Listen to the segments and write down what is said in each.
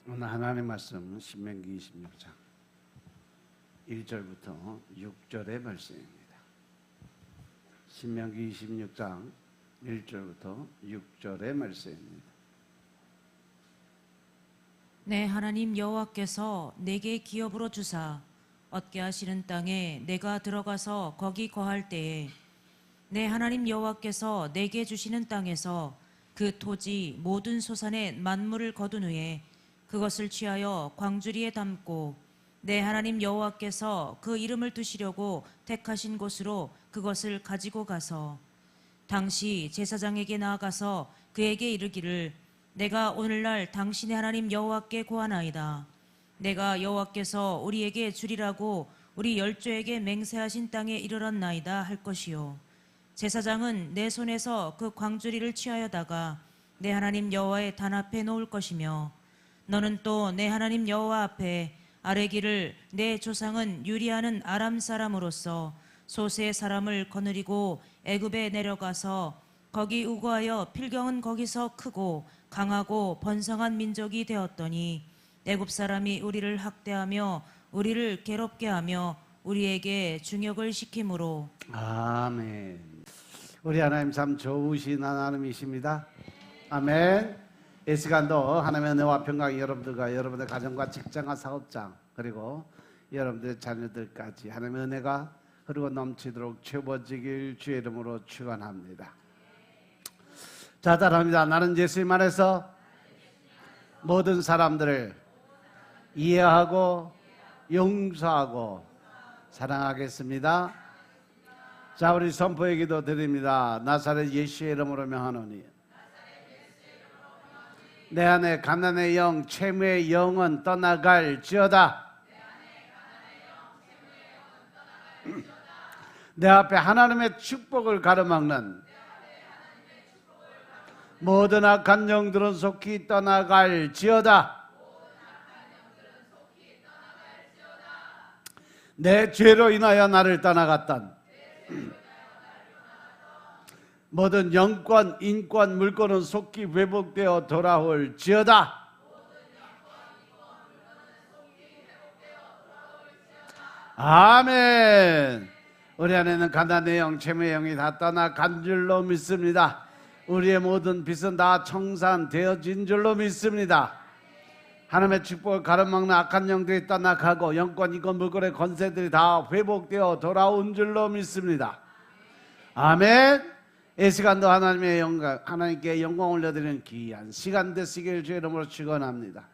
오늘 하나님의 말씀은 신명기 26장 1절부터 6절의 말씀입니다. 신명기 26장 1절부터 6절의 말씀입니다. 내 하나님 여호와께서 내게 기업으로 주사 얻게 하시는 땅에 내가 들어가서 거기 거할 때에 내 하나님 여호와께서 내게 주시는 땅에서 그 토지 모든 소산의 만물을 거둔 후에 그것을 취하여 광주리에 담고 내 하나님 여호와께서 그 이름을 두시려고 택하신 곳으로 그것을 가지고 가서 당시 제사장에게 나아가서 그에게 이르기를 내가 오늘날 당신의 하나님 여호와께 고하나이다. 내가 여호와께서 우리에게 주리라고 우리 열조에게 맹세하신 땅에 이르렀나이다 할 것이요. 제사장은 내 손에서 그 광주리를 취하여다가 내 하나님 여호와의 단 앞에 놓을 것이며 너는 또 내 하나님 여호와 앞에 아뢰기를 내 조상은 유리하는 아람 사람으로서 소세 사람을 거느리고 애굽에 내려가서 거기 우거하여 필경은 거기서 크고 강하고 번성한 민족이 되었더니 애굽 사람이 우리를 학대하며 우리를 괴롭게 하며 우리에게 중역을 시키므로. 아멘. 우리 하나님 참 좋으신 하나님이십니다. 아멘. 이 시간도 하나님의 은혜와 평강이 여러분들과 여러분의 가정과 직장과 사업장 그리고 여러분들의 자녀들까지 하나님의 은혜가 흐르고 넘치도록 채워지길 주의 이름으로 축원합니다. 자, 따라합니다. 나는 예수님 안에서 모든 사람들을 이해하고 용서하고 사랑하겠습니다. 자, 우리 선포의 기도 드립니다. 나사렛 예수의 이름으로 명하노니 내 안에 가난의 영, 채무의 영은 떠나갈지어다. 내 앞에 하나님의 축복을 가로막는 모든 악한 영들은 속히 떠나갈지어다. 내 죄로 인하여 나를 떠나갔던 모든 영권, 인권, 물권은 속히 회복되어 돌아올지어다. 아멘. 우리 안에는 가난의 영, 채무의 영이 다 떠나간 줄로 믿습니다. 우리의 모든 빚은 다 청산되어진 줄로 믿습니다. 하나님의 축복을 가로막는 악한 영들이 떠나가고 영권, 인권, 물권의 권세들이 다 회복되어 돌아온 줄로 믿습니다. 아멘. 이 시간도 하나님의 영광, 하나님께 영광 올려드리는 귀한 시간 되시길 주의 이름으로 축원합니다.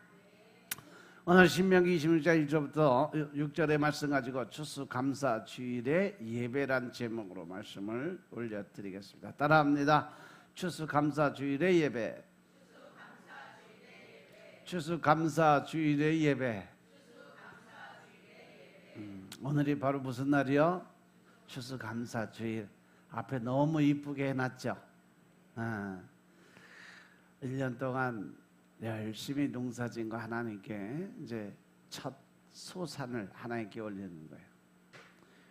오늘 신명기 26장 1절부터 6절의 말씀 가지고 추수감사 주일의 예배란 제목으로 말씀을 올려드리겠습니다. 따라합니다. 추수감사 주일의 예배. 추수감사 주일의 예배. 오늘이 바로 무슨 날이요? 추수감사 주일. 앞에 너무 이쁘게 해놨죠. 1년 동안 열심히 농사진 거 하나님께 이제 첫 소산을 하나님께 올리는 거예요.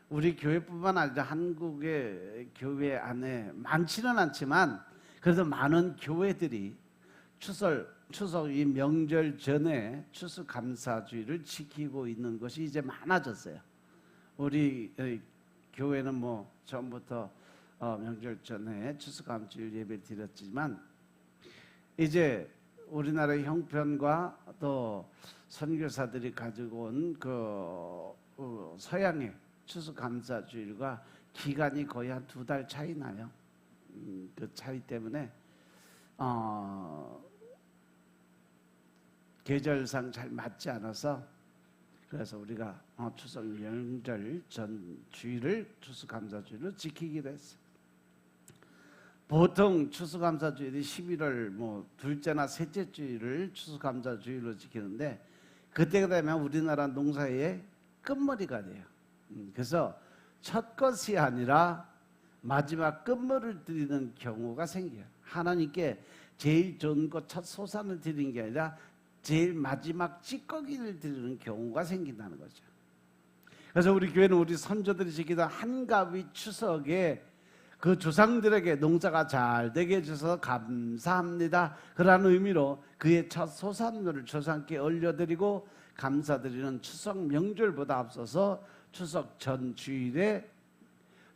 우리 교회뿐만 아니라 한국의 교회 안에 많지는 않지만 그래도 많은 교회들이 추석 이 명절 전에 추수감사주의를 지키고 있는 것이 이제 많아졌어요. 우리 교회는 뭐 처음부터 명절 전에 추수감사주일 예배를 드렸지만 이제 우리나라의 형편과 또 선교사들이 가지고 온 그 서양의 추수감사주일과 기간이 거의 한 2달 차이 나요. 그 차이 때문에 계절상 잘 맞지 않아서 그래서 우리가 추석 명절 전 주일을 추수감사주일로 지키기로 했어요. 보통 추수감사주일이 11월 뭐 둘째나 셋째 주일을 추수감사주일로 지키는데 그때가 되면 우리나라 농사의 끝머리가 돼요. 그래서 첫 것이 아니라 마지막 끝물을 드리는 경우가 생겨요. 하나님께 제일 좋은 것 첫 소산을 드리는 게 아니라 제일 마지막 찌꺼기를 드리는 경우가 생긴다는 거죠. 그래서 우리 교회는 우리 선조들이 지키던 한가위 추석에 그 조상들에게 농사가 잘 되게 해주셔서 감사합니다. 그러한 의미로 그의 첫 소산물을 조상께 올려드리고 감사드리는 추석 명절보다 앞서서 추석 전 주일에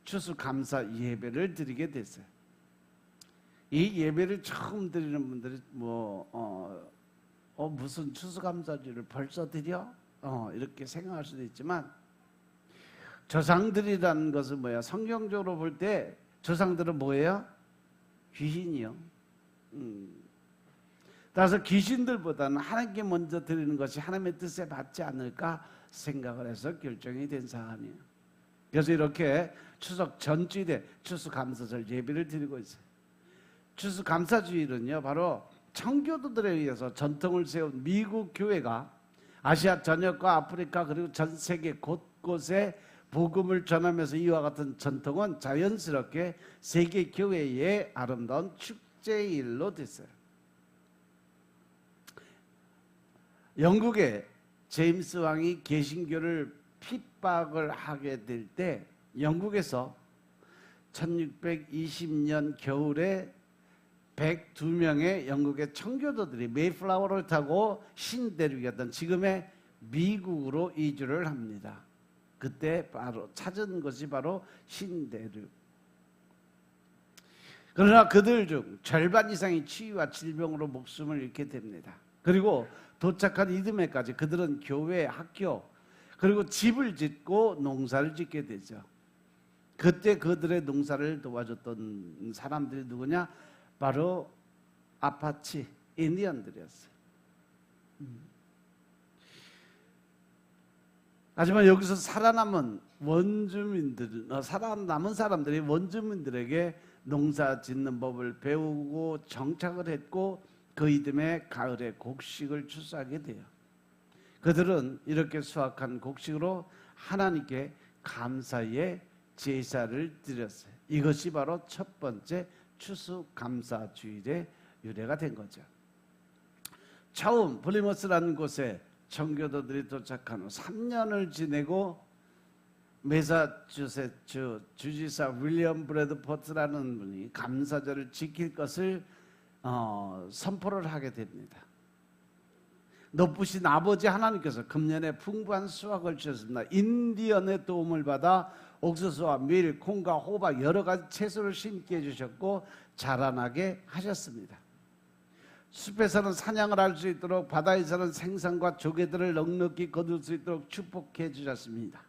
추수감사 예배를 드리게 됐어요. 이 예배를 처음 드리는 분들이 무슨 추수감사주를 벌써 드려? 이렇게 생각할 수도 있지만, 조상들이라는 것은 뭐야? 성경적으로 볼 때 조상들은 뭐예요? 귀신이요. 따라서 귀신들보다는 하나님께 먼저 드리는 것이 하나님의 뜻에 맞지 않을까 생각을 해서 결정이 된 사안이에요. 그래서 이렇게 추석 전주일에 추수감사절 예배를 드리고 있어요. 추수감사주일은요, 바로 청교도들에 의해서 전통을 세운 미국 교회가 아시아 전역과 아프리카 그리고 전 세계 곳곳에 복음을 전하면서 이와 같은 전통은 자연스럽게 세계 교회의 아름다운 축제일로 됐어요. 영국의 제임스 왕이 개신교를 핍박을 하게 될 때 영국에서 1620년 겨울에 102명의 영국의 청교도들이 메이플라워를 타고 신대륙이었던 지금의 미국으로 이주를 합니다. 그때 바로 찾은 것이 바로 신대륙. 그러나 그들 중 절반 이상이 치유와 질병으로 목숨을 잃게 됩니다. 그리고 도착한 이듬해까지 그들은 교회, 학교, 그리고 집을 짓고 농사를 짓게 되죠. 그때 그들의 농사를 도와줬던 사람들이 누구냐? 바로 아파치 인디언들이었어요. 하지만 여기서 살아남은 사람들이 원주민들에게 농사 짓는 법을 배우고 정착을 했고, 그 이듬해 가을에 곡식을 추수하게 돼요. 그들은 이렇게 수확한 곡식으로 하나님께 감사의 제사를 드렸어요. 이것이 바로 첫 번째 추수감사주일의 유래가 된 거죠. 처음 플리머스라는 곳에 청교도들이 도착한 후 3년을 지내고 매사추세츠 주지사 윌리엄 브래드포트라는 분이 감사절을 지킬 것을 선포를 하게 됩니다. 높으신 아버지 하나님께서 금년에 풍부한 수확을 주셨습니다. 인디언의 도움을 받아 옥수수와 밀, 콩과 호박 여러 가지 채소를 심게 해주셨고 자라나게 하셨습니다. 숲에서는 사냥을 할 수 있도록, 바다에서는 생선과 조개들을 넉넉히 거둘 수 있도록 축복해 주셨습니다.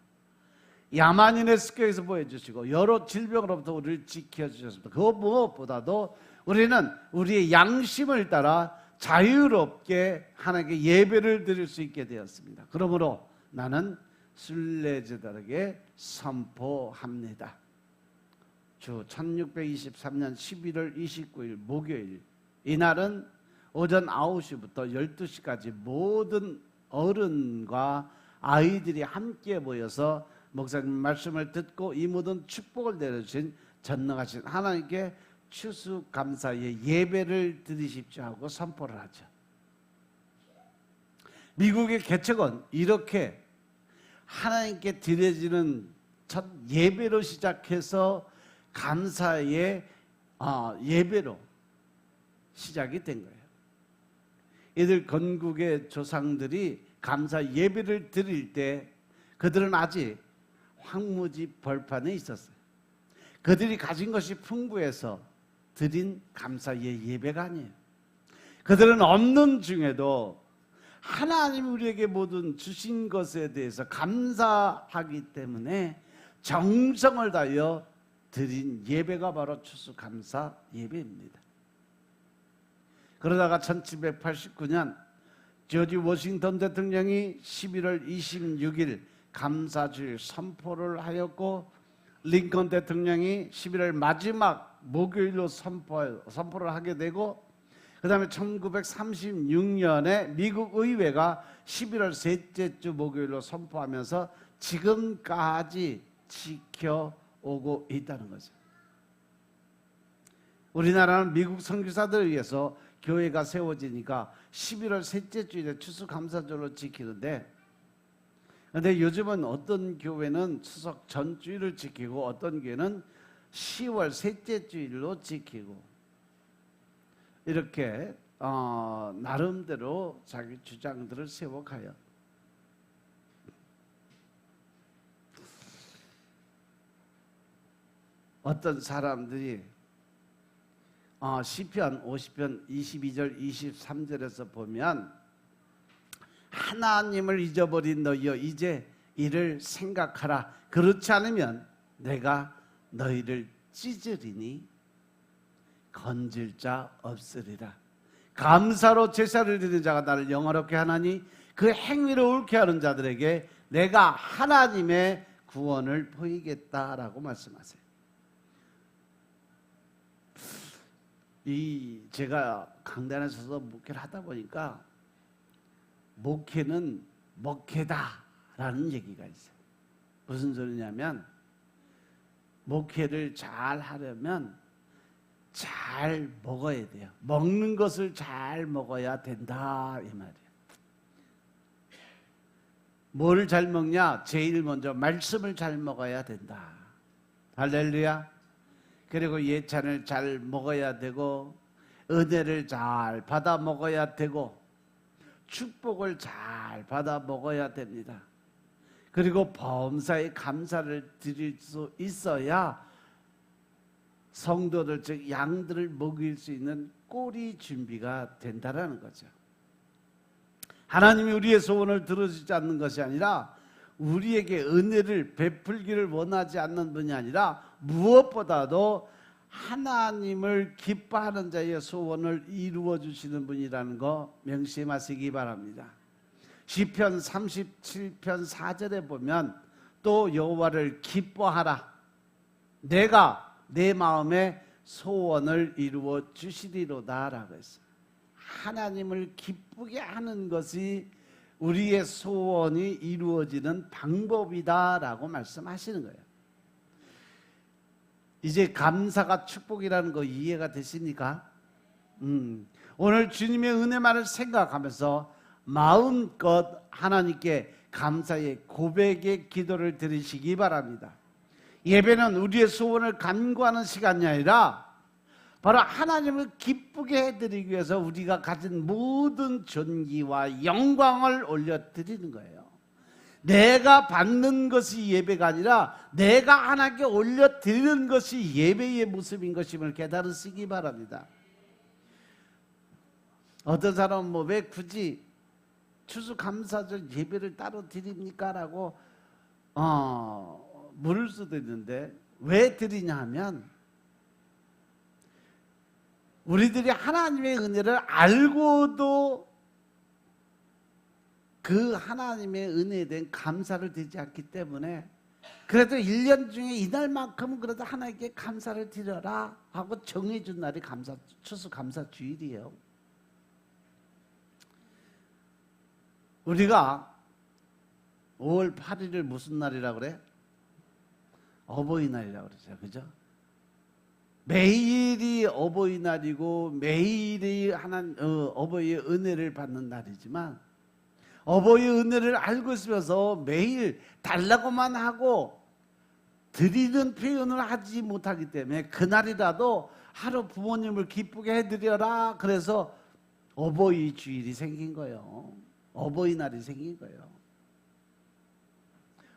야만인의 습격에서 보여주시고 여러 질병으로부터 우리를 지켜주셨습니다. 그 무엇보다도 우리는 우리의 양심을 따라 자유롭게 하나님께 예배를 드릴 수 있게 되었습니다. 그러므로 나는 순례자들에게 선포합니다. 주 1623년 11월 29일 목요일, 이날은 오전 9시부터 12시까지 모든 어른과 아이들이 함께 모여서 목사님 말씀을 듣고 이 모든 축복을 내려주신 전능하신 하나님께 추수감사의 예배를 드리십시오 하고 선포를 하죠. 미국의 개척은 이렇게 하나님께 드려지는 첫 예배로 시작해서 감사의 예배로 시작이 된 거예요. 이들 건국의 조상들이 감사 예배를 드릴 때 그들은 아직 황무지 벌판에 있었어요. 그들이 가진 것이 풍부해서 드린 감사의 예배가 아니에요. 그들은 없는 중에도 하나님이 우리에게 모든 주신 것에 대해서 감사하기 때문에 정성을 다하여 드린 예배가 바로 추수감사 예배입니다. 그러다가 1789년 조지 워싱턴 대통령이 11월 26일 감사주일 선포를 하였고, 링컨 대통령이 11월 마지막 목요일로 선포를 하게 되고, 그 다음에 1936년에 미국 의회가 11월 셋째 주 목요일로 선포하면서 지금까지 지켜오고 있다는 거죠. 우리나라는 미국 선교사들에 의해서 교회가 세워지니까 11월 셋째 주일에 추수감사절로 지키는데, 그런데 요즘은 어떤 교회는 추석 전주일을 지키고 어떤 교회는 10월 셋째 주일로 지키고 이렇게 나름대로 자기 주장들을 세워가요. 어떤 사람들이 시편 50편 22절 23절에서 보면 하나님을 잊어버린 너희여 이제 이를 생각하라. 그렇지 않으면 내가 너희를 찢으리니 건질 자 없으리라. 감사로 제사를 드리는 자가 나를 영화롭게 하나니 그 행위를 옳게 하는 자들에게 내가 하나님의 구원을 보이겠다라고 말씀하세요. 제가 강단에 서서 목회를 하다 보니까 목회는 먹회다라는 얘기가 있어요. 무슨 소리냐면 목회를 잘 하려면 잘 먹어야 돼요. 먹는 것을 잘 먹어야 된다 이 말이에요. 뭘 잘 먹냐? 제일 먼저 말씀을 잘 먹어야 된다. 할렐루야. 그리고 예찬을 잘 먹어야 되고 은혜를 잘 받아 먹어야 되고 축복을 잘 받아 먹어야 됩니다. 그리고 범사에 감사를 드릴 수 있어야 성도들 즉 양들을 먹일 수 있는 꼴이 준비가 된다라는 거죠. 하나님이 우리의 소원을 들어주지 않는 것이 아니라 우리에게 은혜를 베풀기를 원하지 않는 분이 아니라 무엇보다도 하나님을 기뻐하는 자의 소원을 이루어 주시는 분이라는 거 명심하시기 바랍니다. 시편 37편 4절에 보면 또 여호와를 기뻐하라. 내가 내 마음의 소원을 이루어 주시리로다 라고 했어요. 하나님을 기쁘게 하는 것이 우리의 소원이 이루어지는 방법이다 라고 말씀하시는 거예요. 이제 감사가 축복이라는 거 이해가 되십니까? 오늘 주님의 은혜만을 생각하면서 마음껏 하나님께 감사의 고백의 기도를 드리시기 바랍니다. 예배는 우리의 소원을 간구하는 시간이 아니라 바로 하나님을 기쁘게 해드리기 위해서 우리가 가진 모든 존귀와 영광을 올려드리는 거예요. 내가 받는 것이 예배가 아니라 내가 하나님께 올려드리는 것이 예배의 모습인 것임을 깨달으시기 바랍니다. 어떤 사람은 왜 굳이 추수감사절 예배를 따로 드립니까? 라고 물을 수도 있는데 왜 드리냐 하면 우리들이 하나님의 은혜를 알고도 그 하나님의 은혜에 대한 감사를 드리지 않기 때문에 그래도 1년 중에 이날만큼은 그래도 하나님께 감사를 드려라 하고 정해준 날이 추수감사 주일이에요. 우리가 5월 8일을 무슨 날이라고 그래? 어버이날이라고 그러죠. 그죠? 매일이 어버이날이고 매일이 어버이의 은혜를 받는 날이지만 어버이의 은혜를 알고 있으면서 매일 달라고만 하고 드리는 표현을 하지 못하기 때문에 그날이라도 하루 부모님을 기쁘게 해드려라. 그래서 어버이 주일이 생긴 거예요. 어버이날이 생긴 거예요.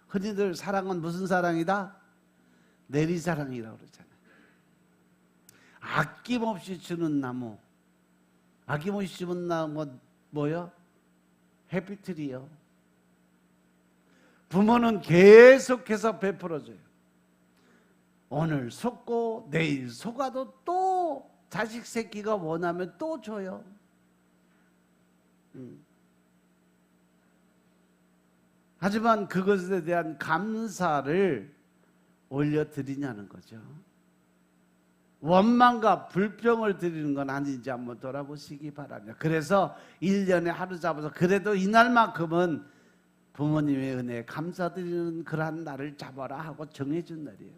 흔히들 사랑은 무슨 사랑이다? 내리사랑이라고 그러잖아요. 아낌없이 주는 나무. 아낌없이 주는 나무 뭐요? 해피트리요. 부모는 계속해서 베풀어줘요. 오늘 속고 내일 속아도 또 자식 새끼가 원하면 또 줘요. 하지만 그것에 대한 감사를 올려드리냐는 거죠. 원망과 불평을 드리는 건 아닌지 한번 돌아보시기 바랍니다. 그래서 1년에 하루 잡아서 그래도 이날만큼은 부모님의 은혜에 감사드리는 그러한 날을 잡아라 하고 정해준 날이에요.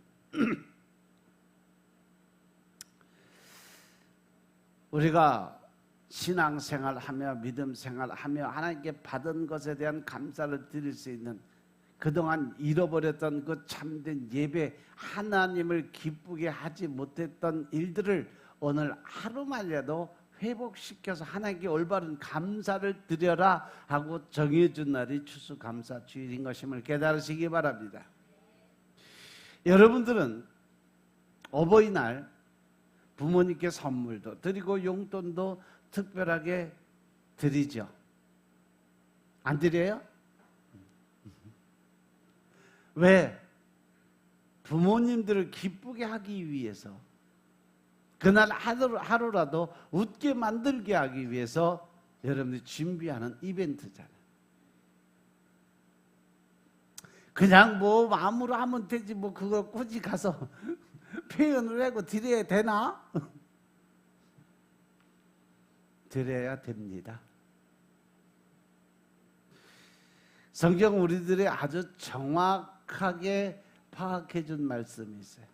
우리가 신앙생활하며 믿음생활하며 하나님께 받은 것에 대한 감사를 드릴 수 있는 그동안 잃어버렸던 그 참된 예배, 하나님을 기쁘게 하지 못했던 일들을 오늘 하루만이라도 회복시켜서 하나님께 올바른 감사를 드려라 하고 정해준 날이 추수감사주일인 것임을 깨달으시기 바랍니다. 여러분들은 어버이날 부모님께 선물도 드리고 용돈도 특별하게 드리죠. 안 드려요? 왜? 부모님들을 기쁘게 하기 위해서, 그날 하루라도 웃게 만들게 하기 위해서 여러분들이 준비하는 이벤트잖아요. 그냥 뭐 마음으로 하면 되지 뭐 그걸 굳이 가서 표현을 하고 드려야 되나? 드려야 됩니다. 성경 우리들이 아주 정확하게 파악해 준 말씀이 있어요.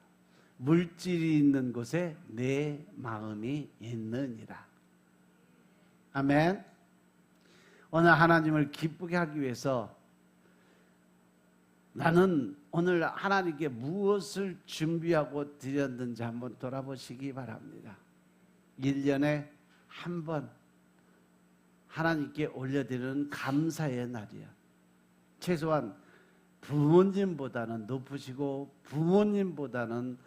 물질이 있는 곳에 내 마음이 있느니라. 아멘. 오늘 하나님을 기쁘게 하기 위해서 나는 오늘 하나님께 무엇을 준비하고 드렸는지 한번 돌아보시기 바랍니다. 1년에 한 번 하나님께 올려드리는 감사의 날이야. 최소한 부모님보다는 높으시고 부모님보다는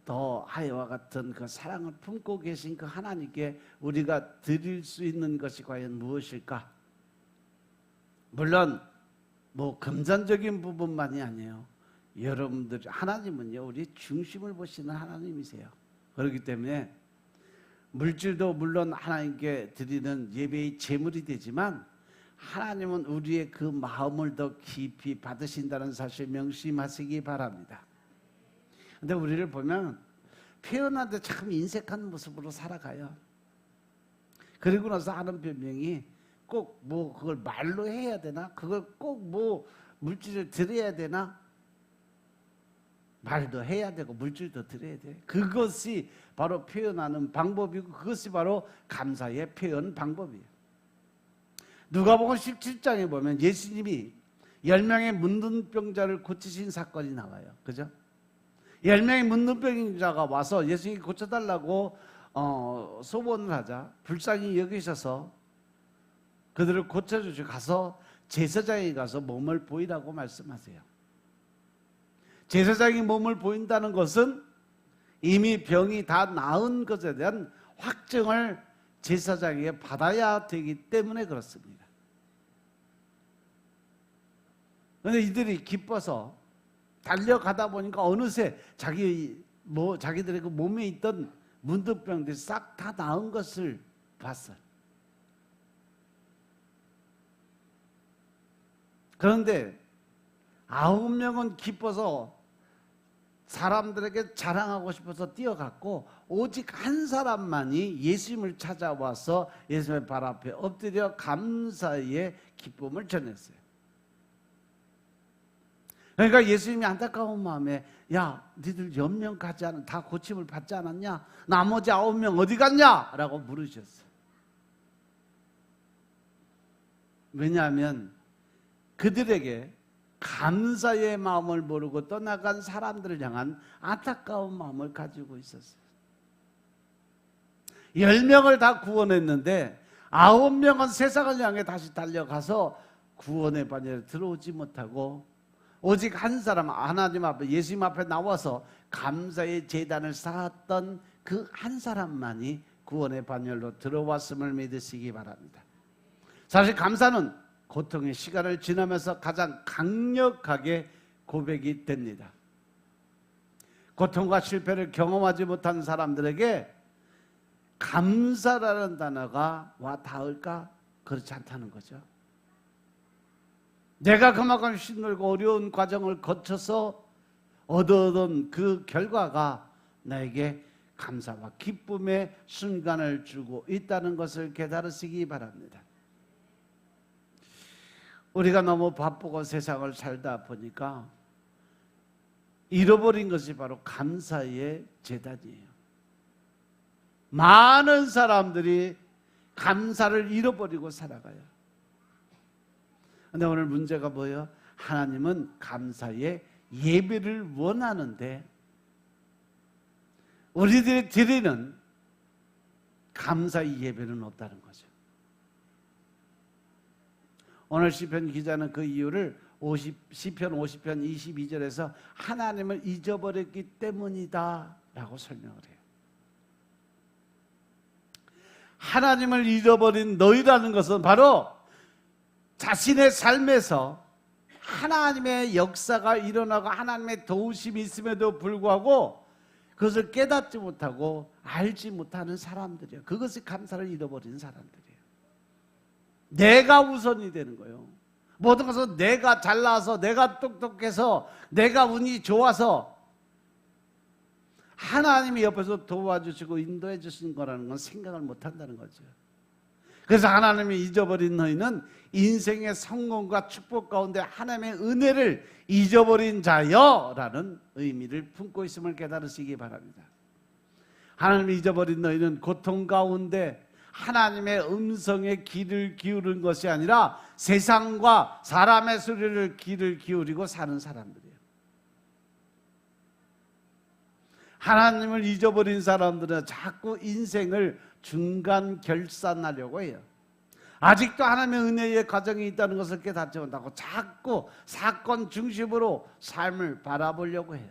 더 하여와 같은 그 사랑을 품고 계신 그 하나님께 우리가 드릴 수 있는 것이 과연 무엇일까? 물론 뭐 금전적인 부분만이 아니에요. 여러분들 하나님은요 우리 중심을 보시는 하나님이세요. 그렇기 때문에 물질도 물론 하나님께 드리는 예배의 제물이 되지만 하나님은 우리의 그 마음을 더 깊이 받으신다는 사실 명심하시기 바랍니다. 근데 우리를 보면 표현하는데 참 인색한 모습으로 살아가요. 그리고 나서 하는 변명이 꼭 뭐 그걸 말로 해야 되나? 그걸 꼭 뭐 물질을 드려야 되나? 말도 해야 되고 물질도 드려야 돼. 그것이 바로 표현하는 방법이고 그것이 바로 감사의 표현 방법이에요. 누가복음 17장에 보면 예수님이 10명의 문둥병자를 고치신 사건이 나와요. 그죠? 10명의 문둥병자가 와서 예수님이 고쳐달라고 소원을 하자 불쌍히 여기셔서 그들을 고쳐주시고 가서 제사장에 가서 몸을 보이라고 말씀하세요. 제사장이 몸을 보인다는 것은 이미 병이 다 나은 것에 대한 확증을 제사장에게 받아야 되기 때문에 그렇습니다. 그런데 이들이 기뻐서 달려가다 보니까 어느새 자기들의 그 몸에 있던 문둥병들이 싹 다 나은 것을 봤어요. 그런데 9명은 기뻐서 사람들에게 자랑하고 싶어서 뛰어갔고 오직 한 사람만이 예수님을 찾아와서 예수님의 발 앞에 엎드려 감사의 기쁨을 전했어요. 그러니까 예수님이 안타까운 마음에 야 니들 10명 가지 않은 다 고침을 받지 않았냐? 나머지 9명 어디 갔냐? 라고 물으셨어요. 왜냐하면 그들에게 감사의 마음을 모르고 떠나간 사람들을 향한 안타까운 마음을 가지고 있었어요. 10명을 다 구원했는데 9명은 세상을 향해 다시 달려가서 구원의 반열에 들어오지 못하고 오직 한 사람 하나님 앞에 예수님 앞에 나와서 감사의 제단을 쌓았던 그 한 사람만이 구원의 반열로 들어왔음을 믿으시기 바랍니다. 사실 감사는 고통의 시간을 지나면서 가장 강력하게 고백이 됩니다. 고통과 실패를 경험하지 못한 사람들에게 감사라는 단어가 와 닿을까? 그렇지 않다는 거죠. 내가 그만큼 힘들고 어려운 과정을 거쳐서 얻어온 그 결과가 나에게 감사와 기쁨의 순간을 주고 있다는 것을 깨달으시기 바랍니다. 우리가 너무 바쁘고 세상을 살다 보니까 잃어버린 것이 바로 감사의 제단이에요. 많은 사람들이 감사를 잃어버리고 살아가요. 근데 오늘 문제가 뭐예요? 하나님은 감사의 예배를 원하는데 우리들이 드리는 감사의 예배는 없다는 거죠. 오늘 시편 기자는 그 이유를 시편 50편 22절에서 하나님을 잊어버렸기 때문이다 라고 설명을 해요. 하나님을 잊어버린 너희라는 것은 바로 자신의 삶에서 하나님의 역사가 일어나고 하나님의 도우심이 있음에도 불구하고 그것을 깨닫지 못하고 알지 못하는 사람들이에요. 그것이 감사를 잃어버린 사람들이에요. 내가 우선이 되는 거예요. 모든 것은 내가 잘나서, 내가 똑똑해서, 내가 운이 좋아서 하나님이 옆에서 도와주시고 인도해 주신 거라는 건 생각을 못한다는 거죠. 그래서 하나님이 잊어버린 너희는 인생의 성공과 축복 가운데 하나님의 은혜를 잊어버린 자여라는 의미를 품고 있음을 깨달으시기 바랍니다. 하나님이 잊어버린 너희는 고통 가운데 하나님의 음성에 귀를 기울인 것이 아니라 세상과 사람의 소리를 귀를 기울이고 사는 사람들이에요. 하나님을 잊어버린 사람들은 자꾸 인생을 중간 결산하려고 해요. 아직도 하나님의 은혜의 과정이 있다는 것을 깨닫지 못하고 자꾸 사건 중심으로 삶을 바라보려고 해요.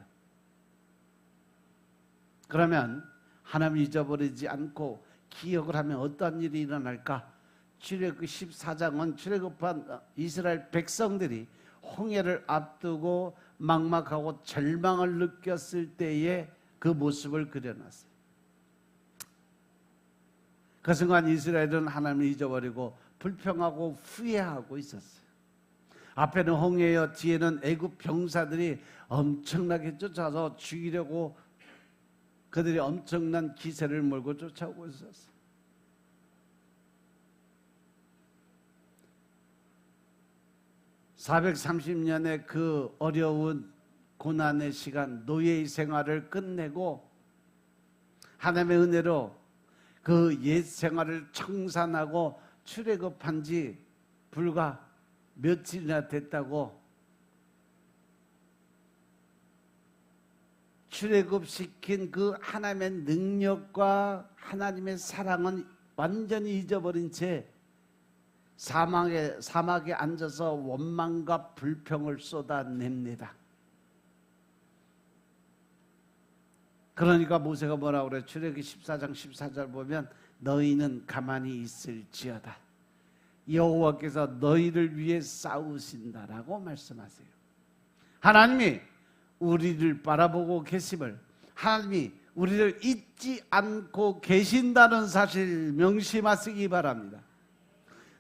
그러면 하나님을 잊어버리지 않고 기억을 하면 어떤 일이 일어날까? 출애굽 14장은 출애굽한 이스라엘 백성들이 홍해를 앞두고 막막하고 절망을 느꼈을 때의 그 모습을 그려놨어요. 그 순간 이스라엘은 하나님을 잊어버리고 불평하고 후회하고 있었어요. 앞에는 홍해여 뒤에는 애굽 병사들이 엄청나게 쫓아서 죽이려고 그들이 엄청난 기세를 몰고 쫓아오고 있었어요. (430년의) 그 어려운 고난의 시간, 노예의 생활을 끝내고 하나님의 은혜로 그 옛 생활을 청산하고 출애굽한 지 불과 며칠이나 됐다고 출애굽시킨 그 하나님의 능력과 하나님의 사랑은 완전히 잊어버린 채 사막에 앉아서 원망과 불평을 쏟아냅니다. 그러니까 모세가 뭐라고 그래요? 출애굽기 14장 14절 보면 너희는 가만히 있을지어다. 여호와께서 너희를 위해 싸우신다라고 말씀하세요. 하나님이 우리를 바라보고 계심을, 하나님이 우리를 잊지 않고 계신다는 사실 명심하시기 바랍니다.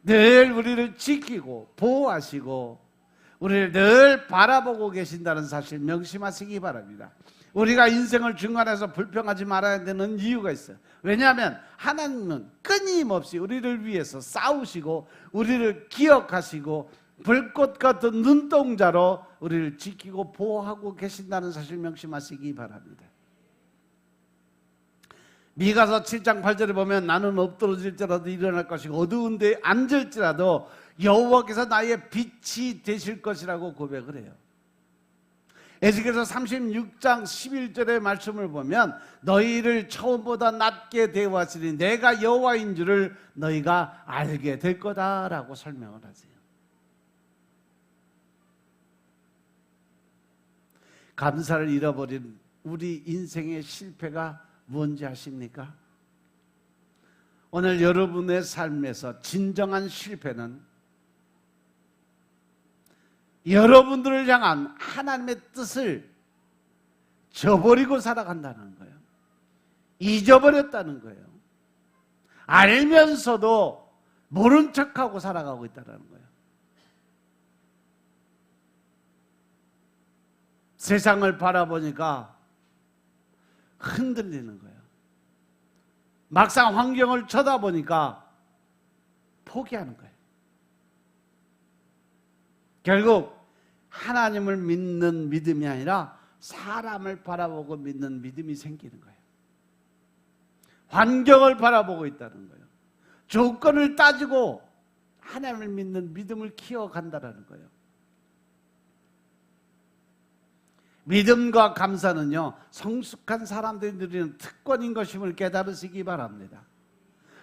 늘 우리를 지키고 보호하시고 우리를 늘 바라보고 계신다는 사실 명심하시기 바랍니다. 우리가 인생을 중간에서 불평하지 말아야 되는 이유가 있어요. 왜냐하면 하나님은 끊임없이 우리를 위해서 싸우시고 우리를 기억하시고 불꽃 같은 눈동자로 우리를 지키고 보호하고 계신다는 사실 명심하시기 바랍니다. 미가서 7장 8절에 보면 나는 엎드러질지라도 일어날 것이고 어두운 데에 앉을지라도 여호와께서 나의 빛이 되실 것이라고 고백을 해요. 에스겔서 36장 11절의 말씀을 보면 너희를 처음보다 낮게 대우하시니 내가 여호와인 줄을 너희가 알게 될 거다라고 설명을 하세요. 감사를 잃어버린 우리 인생의 실패가 뭔지 아십니까? 오늘 여러분의 삶에서 진정한 실패는 여러분들을 향한 하나님의 뜻을 저버리고 살아간다는 거예요. 잊어버렸다는 거예요. 알면서도 모른 척하고 살아가고 있다는 거예요. 세상을 바라보니까 흔들리는 거예요. 막상 환경을 쳐다보니까 포기하는 거예요. 결국 하나님을 믿는 믿음이 아니라 사람을 바라보고 믿는 믿음이 생기는 거예요. 환경을 바라보고 있다는 거예요. 조건을 따지고 하나님을 믿는 믿음을 키워간다는 거예요. 믿음과 감사는요, 성숙한 사람들이 누리는 특권인 것임을 깨달으시기 바랍니다.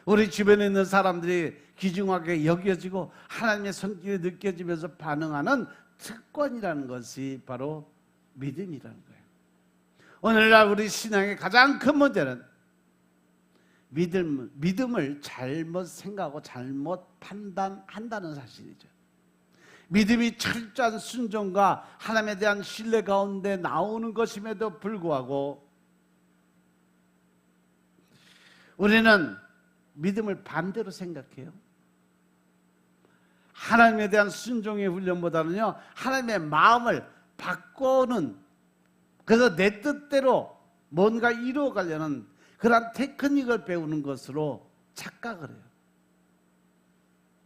우리 주변에 있는 사람들이 귀중하게 여겨지고 하나님의 손길이 느껴지면서 반응하는 특권이라는 것이 바로 믿음이라는 거예요. 오늘날 우리 신앙의 가장 큰 문제는 믿음을 잘못 생각하고 잘못 판단한다는 사실이죠. 믿음이 철저한 순종과 하나님에 대한 신뢰 가운데 나오는 것임에도 불구하고 우리는 믿음을 반대로 생각해요. 하나님에 대한 순종의 훈련보다는요, 하나님의 마음을 바꾸는, 그래서 내 뜻대로 뭔가 이루어가려는 그런 테크닉을 배우는 것으로 착각을 해요.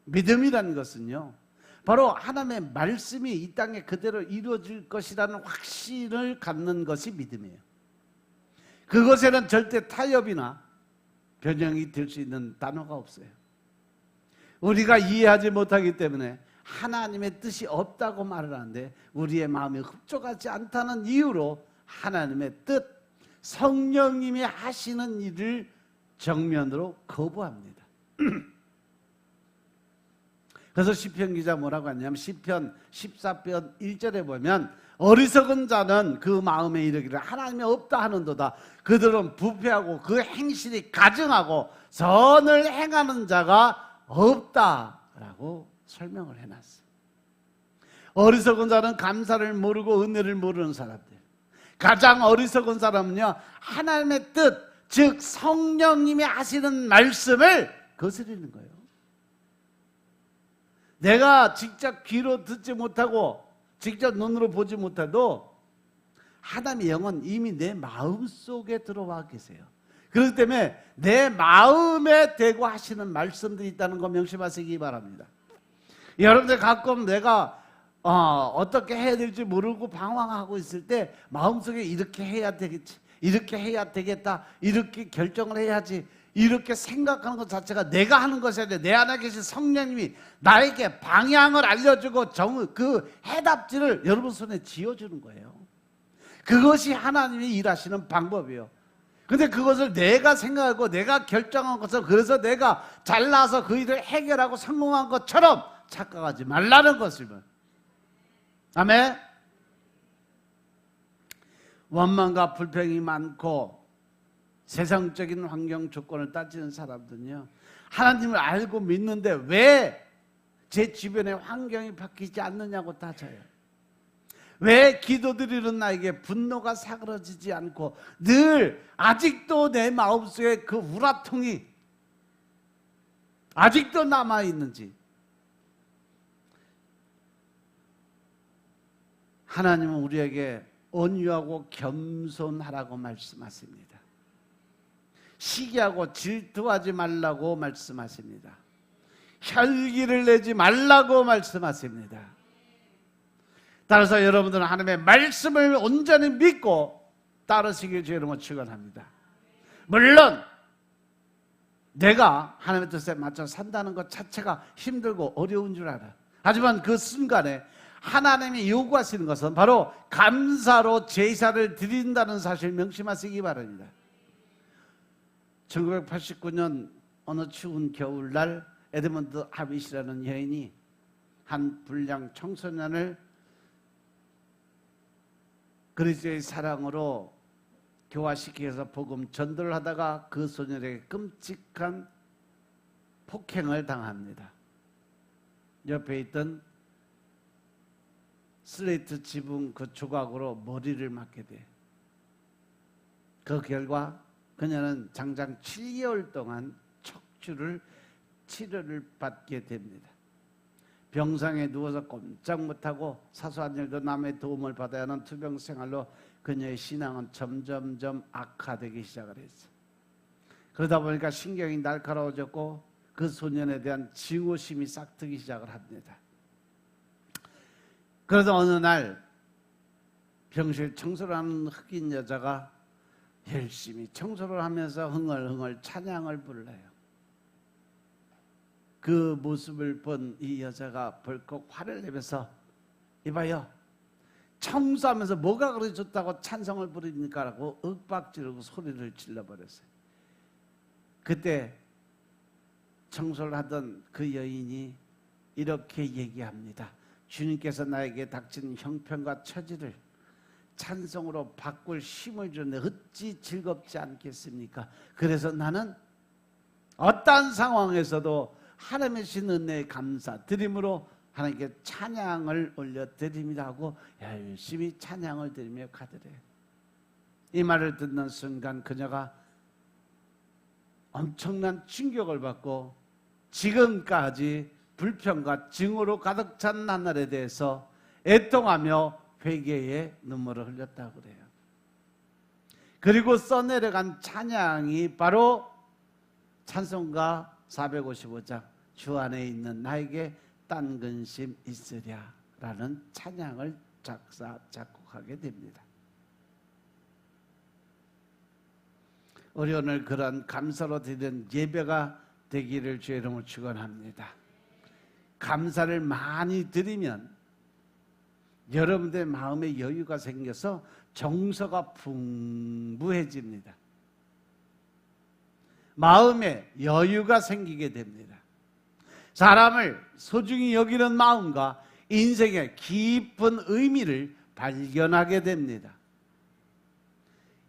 믿음이라는 것은요, 바로 하나님의 말씀이 이 땅에 그대로 이루어질 것이라는 확신을 갖는 것이 믿음이에요. 그것에는 절대 타협이나 변형이 될 수 있는 단어가 없어요. 우리가 이해하지 못하기 때문에 하나님의 뜻이 없다고 말을 하는데 우리의 마음이 흡족하지 않다는 이유로 하나님의 뜻, 성령님이 하시는 일을 정면으로 거부합니다. 그래서 시편 기자 뭐라고 하냐면 시편 14편 1절에 보면 어리석은 자는 그 마음에 이르기를 하나님이 없다 하는도다. 그들은 부패하고 그 행실이 가증하고 선을 행하는 자가 없다라고 설명을 해놨어요. 어리석은 자는 감사를 모르고 은혜를 모르는 사람들. 가장 어리석은 사람은요, 하나님의 뜻, 즉 성령님이 하시는 말씀을 거스르는 거예요. 내가 직접 귀로 듣지 못하고 직접 눈으로 보지 못해도 하나님의 영은 이미 내 마음속에 들어와 계세요. 그렇기 때문에 내 마음에 대고 하시는 말씀들이 있다는 거 명심하시기 바랍니다. 여러분들 가끔 내가 어떻게 해야 될지 모르고 방황하고 있을 때 마음속에 이렇게 해야 되겠지, 이렇게 해야 되겠다, 이렇게 결정을 해야지, 이렇게 생각하는 것 자체가 내가 하는 것이 아니라 내 안에 계신 성령님이 나에게 방향을 알려주고 그 해답지를 여러분 손에 쥐어주는 거예요. 그것이 하나님이 일하시는 방법이에요. 근데 그것을 내가 생각하고 내가 결정한 것을, 그래서 내가 잘나서 그 일을 해결하고 성공한 것처럼 착각하지 말라는 것입니다. 아멘. 원망과 불평이 많고 세상적인 환경 조건을 따지는 사람들은요, 하나님을 알고 믿는데 왜 제 주변의 환경이 바뀌지 않느냐고 따져요. 왜 기도드리는 나에게 분노가 사그러지지 않고 늘 아직도 내 마음속에 그 우라통이 아직도 남아있는지. 하나님은 우리에게 온유하고 겸손하라고 말씀하십니다. 시기하고 질투하지 말라고 말씀하십니다. 혈기를 내지 말라고 말씀하십니다. 따라서 여러분들은 하나님의 말씀을 온전히 믿고 따르시길 주 이름으로 축원합니다. 물론 내가 하나님의 뜻에 맞춰 산다는 것 자체가 힘들고 어려운 줄 알아. 하지만 그 순간에 하나님이 요구하시는 것은 바로 감사로 제사를 드린다는 사실 명심하시기 바랍니다. 1989년 어느 추운 겨울날 에드먼드 하빗이라는 여인이 한 불량 청소년을 그리스도의 사랑으로 교화시키기 위해서 복음 전도를 하다가 그 소년에게 끔찍한 폭행을 당합니다. 옆에 있던 슬레이트 지붕 그 조각으로 머리를 맞게 돼. 그 결과 그녀는 장장 7개월 동안 척추를 치료를 받게 됩니다. 병상에 누워서 꼼짝 못하고 사소한 일도 남의 도움을 받아야 하는 투병 생활로 그녀의 신앙은 점점점 악화되기 시작을 했어요. 그러다 보니까 신경이 날카로워졌고 그 소년에 대한 증오심이 싹트기 시작을 합니다. 그러다 어느 날 병실 청소를 하는 흑인 여자가 열심히 청소를 하면서 흥얼흥얼 찬양을 불러요. 그 모습을 본 이 여자가 벌컥 화를 내면서 이봐요, 청소하면서 뭐가 그리 좋다고 찬성을 부립니까? 라고 윽박지르고 소리를 질러버렸어요. 그때 청소를 하던 그 여인이 이렇게 얘기합니다. 주님께서 나에게 닥친 형편과 처지를 찬송으로 바꿀 힘을 주는데 어찌 즐겁지 않겠습니까? 그래서 나는 어떠한 상황에서도 하나님의 신 은혜에 감사드림으로 하나님께 찬양을 올려드립니다 하고 열심히 찬양을 드리며 가더래요. 이 말을 듣는 순간 그녀가 엄청난 충격을 받고 지금까지 불평과 증오로 가득 찬 나날에 대해서 애통하며 회개의 눈물을 흘렸다고 그래요. 그리고 써내려간 찬양이 바로 찬송가 455장 주 안에 있는 나에게 딴 근심 있으랴 라는 찬양을 작곡하게 됩니다. 우리 오늘 그런 감사로 드리는 예배가 되기를 주의 이름으로 축원합니다. 감사를 많이 드리면 여러분들의 마음에 여유가 생겨서 정서가 풍부해집니다. 마음에 여유가 생기게 됩니다. 사람을 소중히 여기는 마음과 인생의 깊은 의미를 발견하게 됩니다.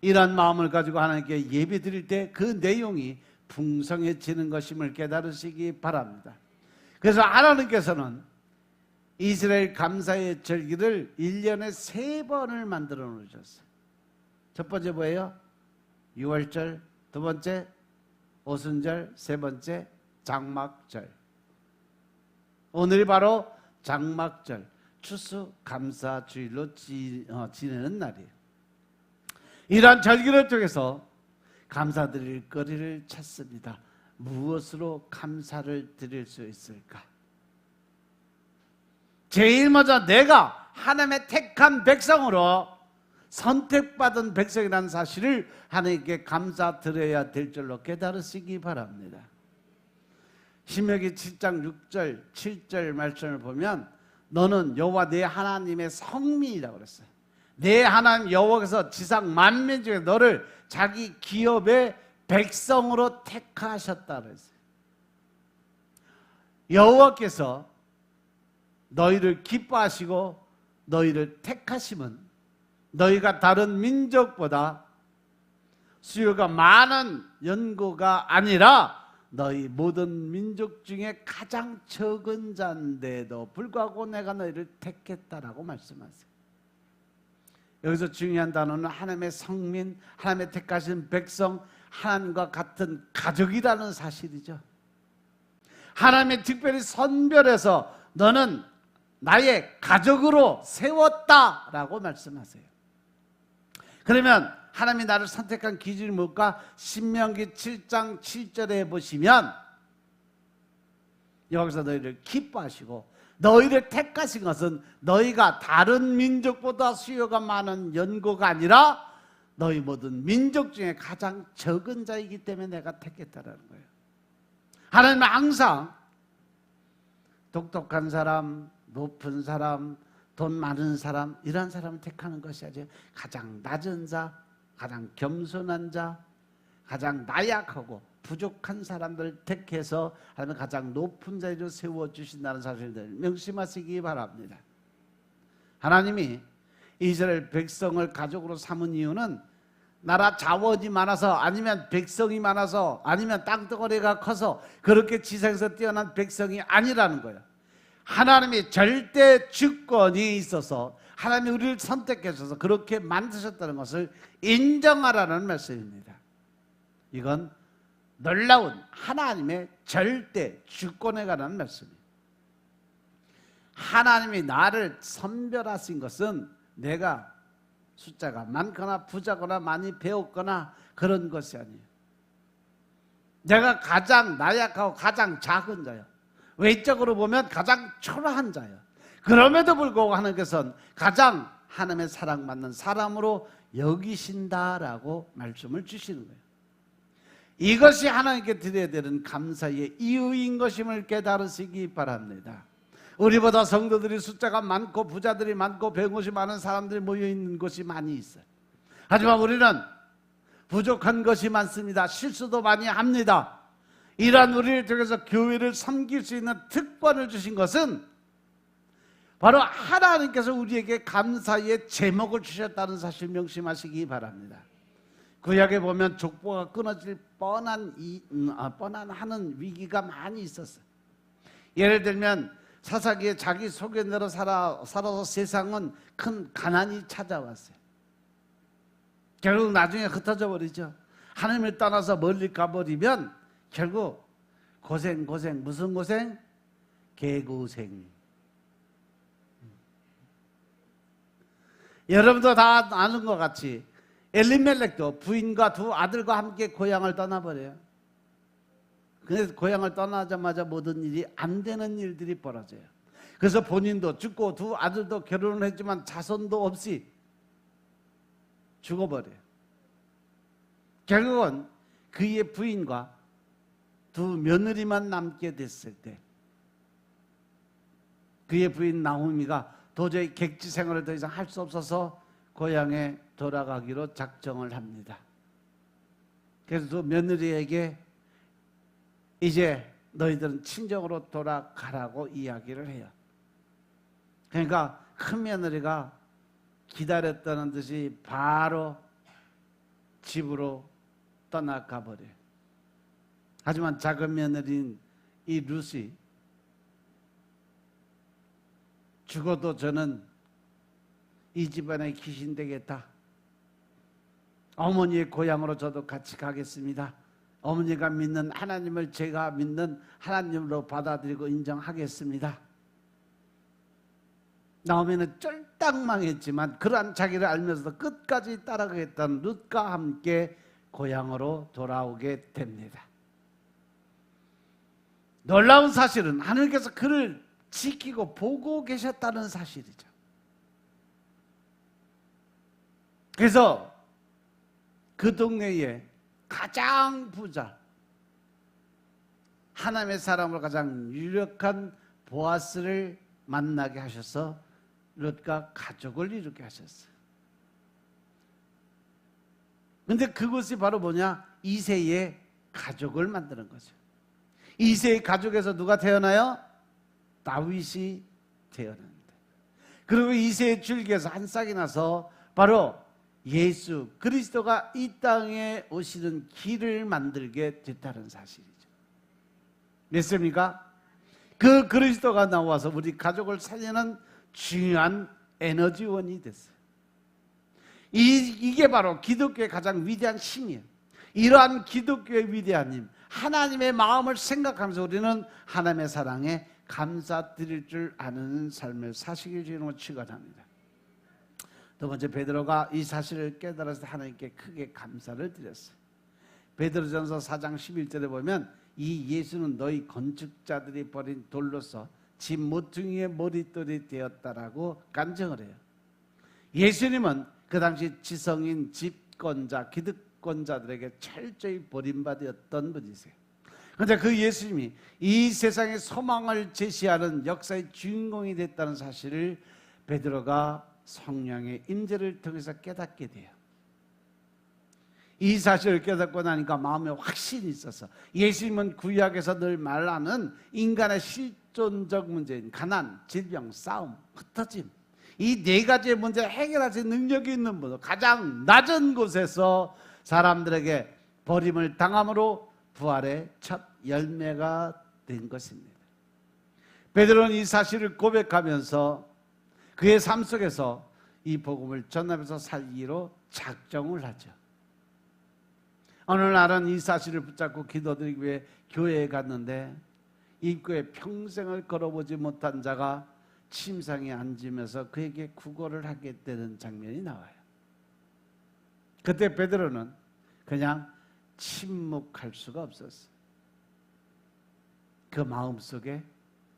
이런 마음을 가지고 하나님께 예배 드릴 때 그 내용이 풍성해지는 것임을 깨달으시기 바랍니다. 그래서 하나님께서는 이스라엘 감사의 절기를 1년에 3번을 만들어 놓으셨어요. 첫 번째 뭐예요? 유월절, 두 번째 오순절, 세 번째 장막절. 오늘이 바로 장막절, 추수감사주일로 지내는 날이에요. 이러한 절기를 통해서 감사드릴 거리를 찾습니다. 무엇으로 감사를 드릴 수 있을까? 제일 먼저 내가 하나님의 택한 백성으로 선택받은 백성이라는 사실을 하나님께 감사드려야 될 줄로 깨달으시기 바랍니다. 신명기 7장 6절 7절 말씀을 보면 너는 여호와 내 하나님의 성민이라고 그랬어요. 내 하나님 여호와께서 지상 만민 중에 너를 자기 기업의 백성으로 택하셨다 그랬어요. 여호와께서 너희를 기뻐하시고 너희를 택하심은 너희가 다른 민족보다 수요가 많은 연고가 아니라 너희 모든 민족 중에 가장 적은 자인데도 불구하고 내가 너희를 택했다라고 말씀하세요. 여기서 중요한 단어는 하나님의 성민, 하나님의 택하신 백성, 하나님과 같은 가족이라는 사실이죠. 하나님의 특별히 선별해서 너는 나의 가족으로 세웠다라고 말씀하세요. 그러면 하나님이 나를 선택한 기준이 뭘까? 신명기 7장 7절에 보시면 여기서 너희를 기뻐하시고 너희를 택하신 것은 너희가 다른 민족보다 수요가 많은 연고가 아니라 너희 모든 민족 중에 가장 적은 자이기 때문에 내가 택했다라는 거예요. 하나님은 항상 똑똑한 사람, 높은 사람, 돈 많은 사람 이런 사람을 택하는 것이 아니라 가장 낮은 자, 가장 겸손한 자, 가장 나약하고 부족한 사람들을 택해서 하나님은 가장 높은 자리로 세워주신다는 사실을 명심하시기 바랍니다. 하나님이 이스라엘 백성을 가족으로 삼은 이유는 나라 자원이 많아서 아니면 백성이 많아서 아니면 땅덩어리가 커서 그렇게 지상에서 뛰어난 백성이 아니라는 거예요. 하나님이 절대 주권이 있어서 하나님이 우리를 선택해 주셔서 그렇게 만드셨다는 것을 인정하라는 말씀입니다. 이건 놀라운 하나님의 절대 주권에 관한 말씀입니다. 하나님이 나를 선별하신 것은 내가 숫자가 많거나 부자거나 많이 배웠거나 그런 것이 아니에요. 내가 가장 나약하고 가장 작은 자예요. 외적으로 보면 가장 초라한 자예요. 그럼에도 불구하고 하나님께서는 가장 하나님의 사랑받는 사람으로 여기신다라고 말씀을 주시는 거예요. 이것이 하나님께 드려야 되는 감사의 이유인 것임을 깨달으시기 바랍니다. 우리보다 성도들이 숫자가 많고 부자들이 많고 병것이 많은 사람들이 모여있는 곳이 많이 있어요. 하지만 우리는 부족한 것이 많습니다. 실수도 많이 합니다. 이러한 우리를 통해서 교회를 섬길 수 있는 특권을 주신 것은 바로 하나님께서 우리에게 감사의 제목을 주셨다는 사실 명심하시기 바랍니다. 구약에 보면 족보가 끊어질 뻔한 하는 위기가 많이 있었어요. 예를 들면 사사기에 자기 소견대로 살아서 세상은 큰 가난이 찾아왔어요. 결국 나중에 흩어져 버리죠. 하나님을 떠나서 멀리 가버리면 결국 고생 무슨 고생? 개고생. 여러분도 다 아는 것 같이 엘리멜렉도 부인과 두 아들과 함께 고향을 떠나버려요. 그래서 고향을 떠나자마자 모든 일이 안 되는 일들이 벌어져요. 그래서 본인도 죽고 두 아들도 결혼을 했지만 자손도 없이 죽어버려요. 결국은 그의 부인과 두 며느리만 남게 됐을 때 그의 부인 나오미가 도저히 객지 생활을 더 이상 할 수 없어서 고향에 돌아가기로 작정을 합니다. 그래서 두 며느리에게 이제 너희들은 친정으로 돌아가라고 이야기를 해요. 그러니까 큰 며느리가 기다렸다는 듯이 바로 집으로 떠나가 버려요. 하지만 작은 며느리인 이 루시, 죽어도 저는 이 집안의 귀신 되겠다. 어머니의 고향으로 저도 같이 가겠습니다. 어머니가 믿는 하나님을 제가 믿는 하나님으로 받아들이고 인정하겠습니다. 나오미는 쫄딱 망했지만 그러한 자기를 알면서도 끝까지 따라가겠다는 룻과 함께 고향으로 돌아오게 됩니다. 놀라운 사실은 하나님께서 그를 지키고 보고 계셨다는 사실이죠. 그래서 그 동네에 가장 부자, 하나님의 사람으로 가장 유력한 보아스를 만나게 하셔서 롯과 가족을 이루게 하셨어요. 근데 그것이 바로 뭐냐? 이새의 가족을 만드는 거죠. 이새의 가족에서 누가 태어나요? 다윗이 태어납니다. 그리고 이새의 줄기에서 한 싹이 나서 바로 예수 그리스도가 이 땅에 오시는 길을 만들게 됐다는 사실이죠. 믿습니까? 그 그리스도가 나와서 우리 가족을 살리는 중요한 에너지원이 됐어요. 이게 바로 기독교의 가장 위대한 힘이에요. 이러한 기독교의 위대한 힘, 하나님의 마음을 생각하면서 우리는 하나님의 사랑에 감사드릴 줄 아는 삶을 사시길 주님으로 축원합니다. 두 번째, 베드로가 이 사실을 깨달아서 하나님께 크게 감사를 드렸어요. 베드로전서 4장 11절에 보면 이 예수는 너희 건축자들이 버린 돌로서 집 모퉁이의 머릿돌이 되었다라고 간증을 해요. 예수님은 그 당시 지성인 집권자, 기득권자들에게 철저히 버림받았던 분이세요. 그런데 그 예수님이 이 세상의 소망을 제시하는 역사의 주인공이 됐다는 사실을 베드로가 성령의 임재를 통해서 깨닫게 돼요. 이 사실을 깨닫고 나니까 마음에 확신이 있어서 예수님은 구약에서 늘 말하는 인간의 실존적 문제인 가난, 질병, 싸움, 흩어짐, 이 네 가지의 문제를 해결하실 능력이 있는 분, 가장 낮은 곳에서 사람들에게 버림을 당함으로 부활의 첫 열매가 된 것입니다. 베드로는 이 사실을 고백하면서 그의 삶 속에서 이 복음을 전하면서 살기로 작정을 하죠. 어느 날은 이 사실을 붙잡고 기도드리기 위해 교회에 갔는데 입구에 평생을 걸어보지 못한 자가 침상에 앉으면서 그에게 구걸을 하게 되는 장면이 나와요. 그때 베드로는 그냥 침묵할 수가 없었어요. 그 마음속에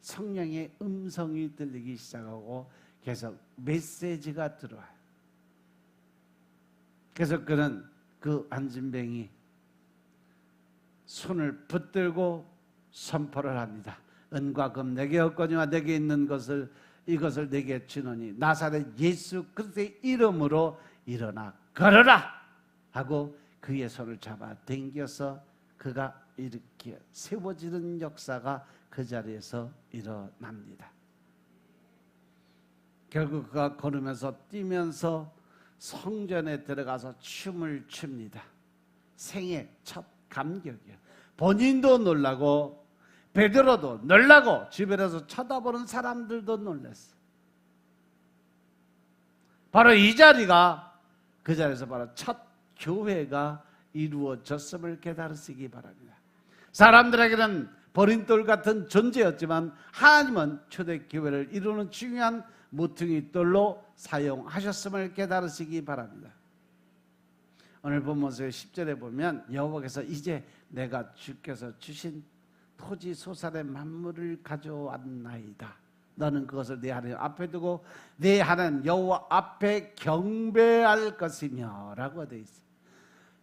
성령의 음성이 들리기 시작하고 계속 메시지가 들어와요. 그래서 그는 그 안진뱅이 손을 붙들고 선포를 합니다. 은과 금 내게 없거니와 내게 있는 것을 이것을 내게 주노니 나사렛 예수 그리스도의 이름으로 일어나 걸어라 하고 그의 손을 잡아 당겨서 그가 이렇게 세워지는 역사가 그 자리에서 일어납니다. 결국 그가 걸으면서 뛰면서 성전에 들어가서 춤을 춥니다. 생애 첫 감격이요. 본인도 놀라고 베드로도 놀라고 주변에서 쳐다보는 사람들도 놀랐어. 바로 이 자리가 그 자리에서 바로 첫 교회가 이루어졌음을 깨달으시기 바랍니다. 사람들에게는 버린돌 같은 존재였지만 하나님은 초대교회를 이루는 중요한 모퉁이 돌로 사용하셨음을 깨달으시기 바랍니다. 오늘 본문서의 10절에 보면 여호와께서 이제 내가 주께서 주신 토지 소산의 만물을 가져왔나이다. 너는 그것을 내 하나님 앞에 두고 내 하나님 여호와 앞에 경배할 것이며 라고 되어 있어요.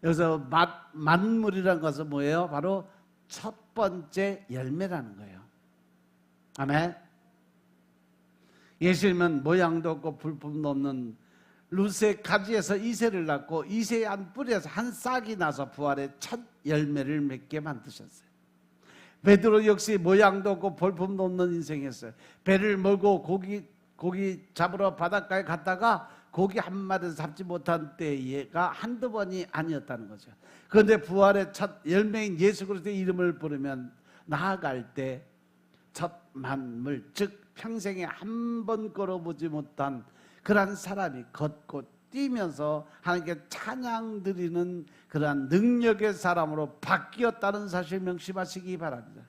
여기서 만물이라는 것은 뭐예요? 바로 첫 번째 열매라는 거예요. 아멘. 예수님은 모양도 없고 불품도 없는 루스의 가지에서 이새를 낳고 이새의 한 뿌리에서 한 싹이 나서 부활의 첫 열매를 맺게 만드셨어요. 베드로 역시 모양도 없고 볼품도 없는 인생이었어요. 배를 몰고 고기 잡으러 바닷가에 갔다가 고기 한 마리도 잡지 못한 때가 한두 번이 아니었다는 거죠. 그런데 부활의 첫 열매인 예수 그리스도의 이름을 부르면 나아갈 때 첫 만물, 즉 평생에 한 번 걸어보지 못한 그러한 사람이 걷고 뛰면서 하나님께 찬양 드리는 그러한 능력의 사람으로 바뀌었다는 사실 명심하시기 바랍니다.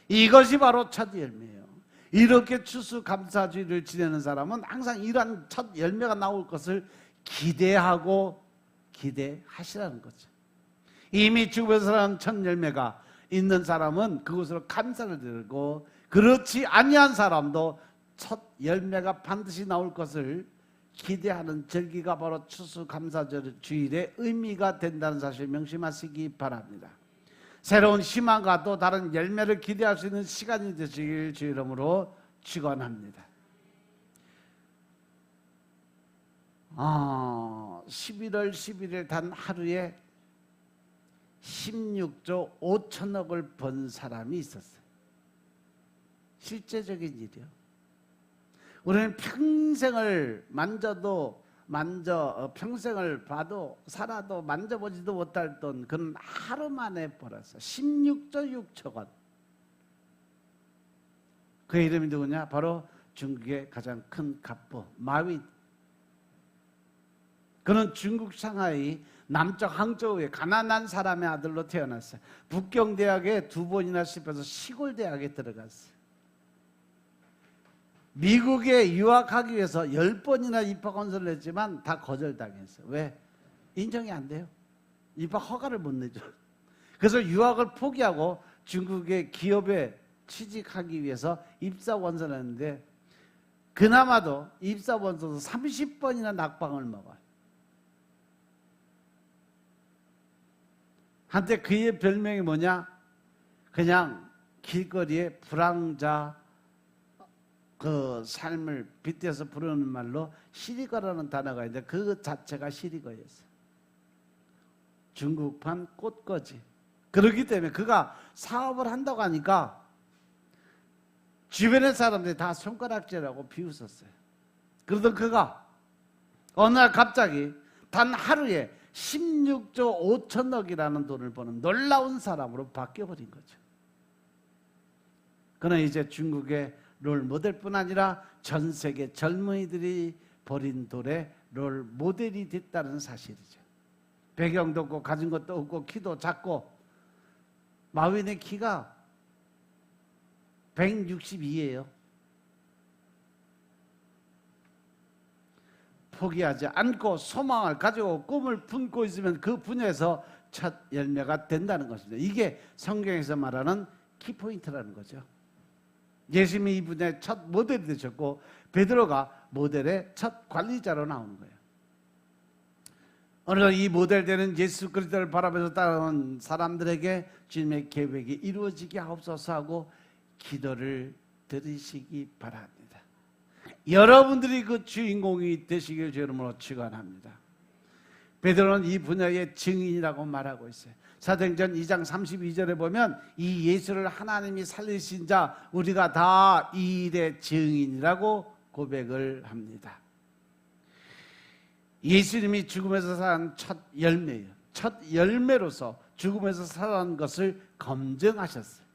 이것이 바로 첫 열매예요. 이렇게 추수감사주의를 지내는 사람은 항상 이러한 첫 열매가 나올 것을 기대하고 기대하시라는 거죠. 이미 주변에서 첫 열매가 있는 사람은 그것으로 감사를 드리고, 그렇지 아니한 사람도 첫 열매가 반드시 나올 것을 기대하는 절기가 바로 추수감사주일의 의미가 된다는 사실 명심하시기 바랍니다. 새로운 희망과 또 다른 열매를 기대할 수 있는 시간이 되시길 주 이름으로 축원합니다. 11월 11일 단 하루에 16조 5천억을 번 사람이 있었어요. 실제적인 일이요. 우리는 평생을 평생을 봐도 살아도 만져보지도 못할 돈 그는 하루 만에 벌었어. 16조 6천 원. 그 이름이 누구냐? 바로 중국의 가장 큰 갑부 마윈. 그는 중국 상하이 남쪽 항저우의 가난한 사람의 아들로 태어났어요. 북경대학에 2번이나 씹혀서 시골대학에 들어갔어요. 미국에 유학하기 위해서 10번이나 입학 원서를 냈지만 다 거절당했어요. 왜? 인정이 안 돼요. 입학 허가를 못 내죠. 그래서 유학을 포기하고 중국의 기업에 취직하기 위해서 입사 원서를 냈는데 그나마도 입사 원서도 30번이나 낙방을 먹어요. 한때 그의 별명이 뭐냐? 그냥 길거리에 불황자 그 삶을 빗대서 부르는 말로 시리거라는 단어가 있는데 그 자체가 시리거였어요. 중국판 꽃거지. 그렇기 때문에 그가 사업을 한다고 하니까 주변의 사람들이 다 손가락질하고 비웃었어요. 그러던 그가 어느 날 갑자기 단 하루에 16조 5천억이라는 돈을 버는 놀라운 사람으로 바뀌어버린 거죠. 그는 이제 중국의 롤 모델뿐 아니라 전 세계 젊은이들이 버린 돌의 롤 모델이 됐다는 사실이죠. 배경도 없고 가진 것도 없고 키도 작고 마윈의 키가 162예요. 포기하지 않고 소망을 가지고 꿈을 품고 있으면 그 분야에서 첫 열매가 된다는 것입니다. 이게 성경에서 말하는 키포인트라는 거죠. 예수님이 이 분야의 첫 모델이 되셨고 베드로가 모델의 첫 관리자로 나오는 거예요. 오늘 이 모델되는 예수 그리스도를 바라보면서 따라오는 사람들에게 주님의 계획이 이루어지게 하옵소서 하고 기도를 들으시기 바랍니다. 여러분들이 그 주인공이 되시길 주 이름으로 축원합니다. 베드로는 이 분야의 증인이라고 말하고 있어요. 사도행전 2장 32절에 보면 이 예수를 하나님이 살리신 자 우리가 다 이 일의 증인이라고 고백을 합니다. 예수님이 죽음에서 살아난 첫 열매예요. 첫 열매로서 죽음에서 살아난 것을 검증하셨어요.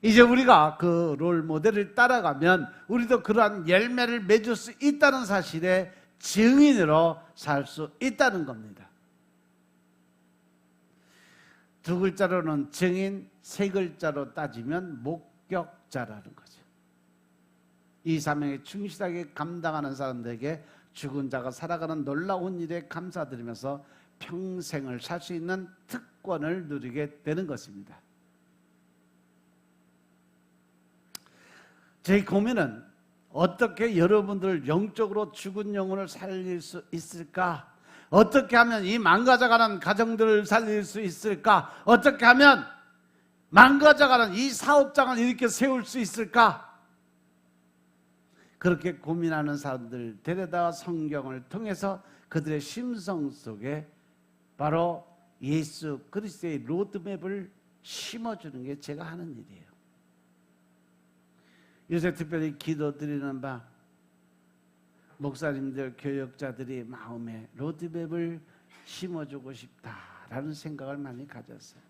이제 우리가 그 롤 모델을 따라가면 우리도 그러한 열매를 맺을 수 있다는 사실에 증인으로 살 수 있다는 겁니다. 두 글자로는 증인, 세 글자로 따지면 목격자라는 거죠. 이 사명에 충실하게 감당하는 사람들에게 죽은 자가 살아가는 놀라운 일에 감사드리면서 평생을 살 수 있는 특권을 누리게 되는 것입니다. 제 고민은 어떻게 여러분들 영적으로 죽은 영혼을 살릴 수 있을까? 어떻게 하면 이 망가져가는 가정들을 살릴 수 있을까? 어떻게 하면 망가져가는 이 사업장을 이렇게 세울 수 있을까? 그렇게 고민하는 사람들 데려다 성경을 통해서 그들의 심성 속에 바로 예수 그리스도의 로드맵을 심어주는 게 제가 하는 일이에요. 요새 특별히 기도드리는 바 목사님들, 교역자들이 마음에 로드맵을 심어주고 싶다라는 생각을 많이 가졌어요.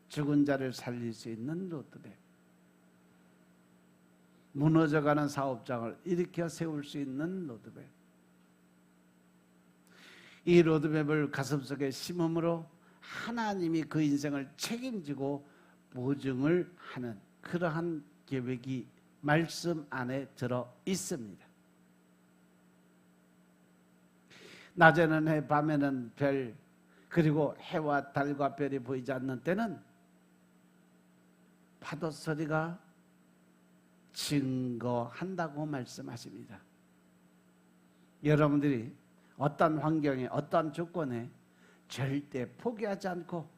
죽은 자를 살릴 수 있는 로드맵, 무너져가는 사업장을 일으켜 세울 수 있는 로드맵. 이 로드맵을 가슴속에 심음으로 하나님이 그 인생을 책임지고 보증을 하는 그러한 계획이 말씀 안에 들어 있습니다. 낮에는 해, 밤에는 별, 그리고 해와 달과 별이 보이지 않는 때는 파도 소리가 증거한다고 말씀하십니다. 여러분들이 어떤 환경에, 어떤 조건에 절대 포기하지 않고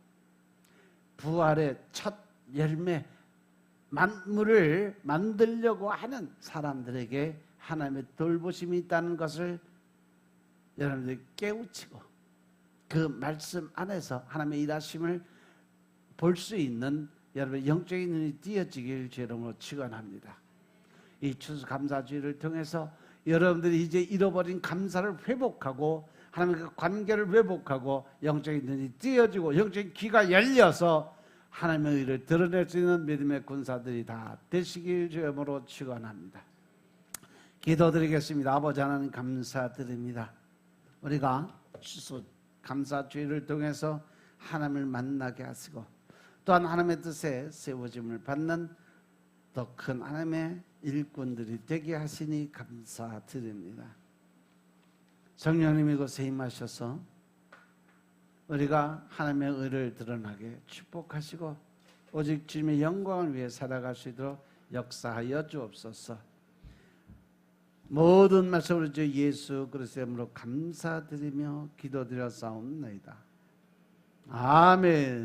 부활의 첫 열매, 만물을 만들려고 하는 사람들에게 하나님의 돌보심이 있다는 것을 여러분들이 깨우치고 그 말씀 안에서 하나님의 일하심을 볼 수 있는 여러분의 영적인 눈이 띄어지길 주 이름으로 축원합니다. 이 추수감사주의를 통해서 여러분들이 이제 잃어버린 감사를 회복하고 하나님과 관계를 회복하고 영적인 눈이 띄어지고 영적인 귀가 열려서 하나님의 의를 드러낼 수 있는 믿음의 군사들이 다 되시길 주 이름으로 축원합니다. 기도드리겠습니다. 아버지 하나님 감사드립니다. 우리가 추수감사주의를 통해서 하나님을 만나게 하시고 또한 하나님의 뜻에 세워짐을 받는 더 큰 하나님의 일꾼들이 되게 하시니 감사드립니다. 성령님이 이곳에 임하셔서 우리가 하나님의 의를 드러나게 축복하시고 오직 주님의 영광을 위해 살아갈 수 있도록 역사하여 주옵소서. 모든 말씀으로 주 예수 그리스도의 이름으로 감사드리며 기도드려 싸움나이다. 아멘.